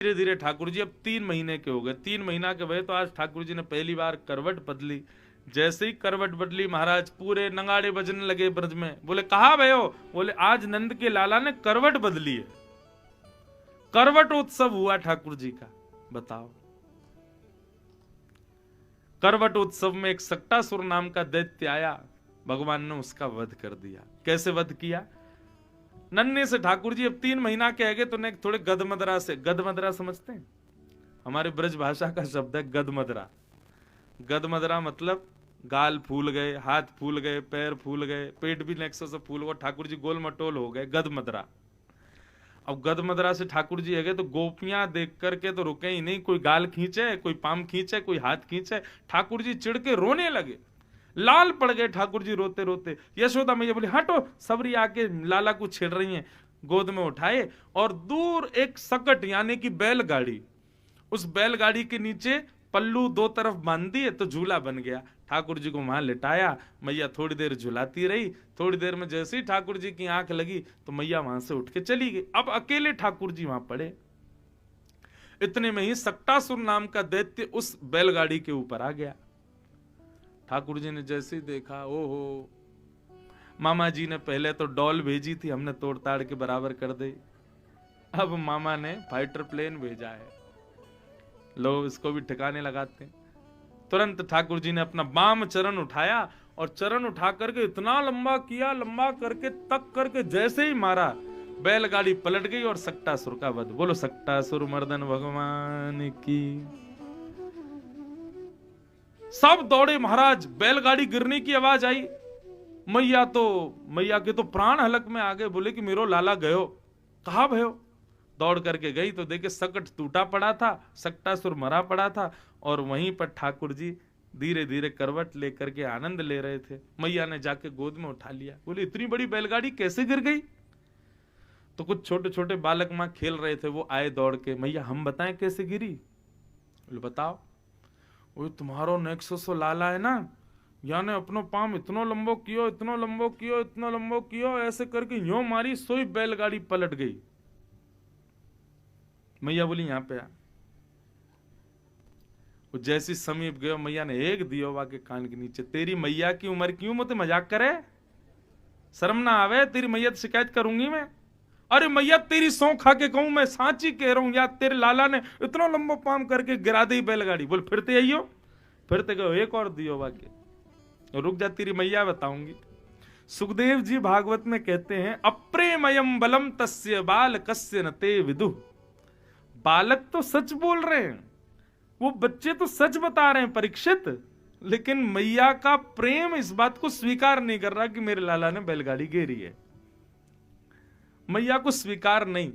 धीरे धीरे ठाकुर जी अब 3 महीने के हो गए। 3 महीना के भये तो आज ठाकुर जी ने पहली बार करवट बदली। जैसे ही करवट बदली महाराज पूरे नगाड़े बजने लगे ब्रज में। बोले कहा भयो? बोले आज नंद के लाला ने करवट बदली है। करवट उत्सव हुआ ठाकुर जी का। बताओ, करवट उत्सव में एक सक्टासुर नाम का दैत्य आया, भगवान ने उसका वध कर दिया। कैसे वध किया? नन्हे से ठाकुर जी अब 3 महीना के आगे तो ने थोड़े गदमदरा से, गदमदरा समझते हैं? हमारे ब्रज भाषा का शब्द है गदमदरा। गदमदरा मतलब गाल फूल गए, हाथ फूल गए, पैर फूल गए, पेट भी नेक्सो से फूल गया, ठाकुर जी गोल मटोल हो गए, गदमदरा। अब गदमदरा से ठाकुर जी है तो गोपियां देख करके तो रुके ही नहीं। कोई गाल खींचे, कोई पाम खींचे, कोई हाथ खींचे। ठाकुर जी चिढ़ के रोने लगे, लाल पड़ गए ठाकुर जी रोते रोते। यशोदा मैया बोली हटो, सबरी आके लाला को छेड़ रही हैं। गोद में उठाए और दूर एक सकट यानी कि बैलगाड़ी, उस बैलगाड़ी के नीचे पल्लू 2 तरफ बांध दिए तो झूला बन गया। ठाकुर जी को वहां लिटाया, मैया थोड़ी देर झुलाती रही। थोड़ी देर में जैसे ही ठाकुर जी की आंख लगी तो मैया वहां से उठ के चली गई। अब अकेले ठाकुर जी वहां पड़े। इतने में ही सक्टासुर नाम का दैत्य उस बैलगाड़ी के ऊपर आ गया। ठाकुर जी ने जैसे ही देखा, ओहो, मामा जी ने पहले तो डॉल भेजी थी, हमने तोड़ ताड़ के बराबर कर दी। अब मामा ने फाइटर प्लेन भेजा है, लो इसको भी ठिकाने लगाते हैं। तुरंत ठाकुर जी ने अपना बाम चरण उठाया और चरण उठा करके इतना लंबा किया, लंबा करके तक करके जैसे ही मारा बैलगाड़ी पलट गई और सक्टासुर का वध। बोलो सक्टासुर मर्दन भगवान की। सब दौड़े महाराज। बैलगाड़ी गिरने की आवाज आई, मैया के तो प्राण हलक में आ गए। बोले कि मेरो लाला गयो। कहा भयो? दौड़ करके गई तो देखे सकट टूटा पड़ा था, सक्टासुर मरा पड़ा था और वहीं पर ठाकुर जी धीरे धीरे करवट लेकर के आनंद ले रहे थे। मैया ने जाके गोद में उठा लिया। बोले इतनी बड़ी बैलगाड़ी कैसे गिर गई? तो कुछ छोटे छोटे बालक मां खेल रहे थे, वो आए दौड़ के, मैया हम बताएं कैसे गिरी? बोले बताओ। वो तुम्हारो नेक्सो लाला है ना, याने अपनो पाम इतनो लंबो कियो, इतनो लंबो कियो, इतनो लंबो कियो, ऐसे करके यूं मारी, सोई बैलगाड़ी पलट गई। मैया बोली यहां पे आ। वो जैसी समीप गयो, मैया ने एक दियो वा के कान के नीचे। तेरी मैया की उम्र क्यों मुझे मजाक करे? शर्म ना आवे? तेरी मैया से शिकायत करूंगी मैं। अरे मैया तेरी सौं खा के कहूं, मैं सांची कह रहा हूं यार, तेरे लाला ने इतना लंबो पाम करके गिरा दी बैलगाड़ी। बोल फिरते आइयो, फिरते गयो एक और दियो वा के। रुक जा, तेरी मैया बताऊंगी। सुखदेव जी भागवत में कहते हैं अप्रेमयम बलम तस्य बाल कस्य न ते विदु। बालक तो सच बोल रहे हैं, वो बच्चे तो सच बता रहे हैं परीक्षित, लेकिन मैया का प्रेम इस बात को स्वीकार नहीं कर रहा कि मेरे लाला ने बैलगाड़ी घेरी है। मैया को स्वीकार नहीं।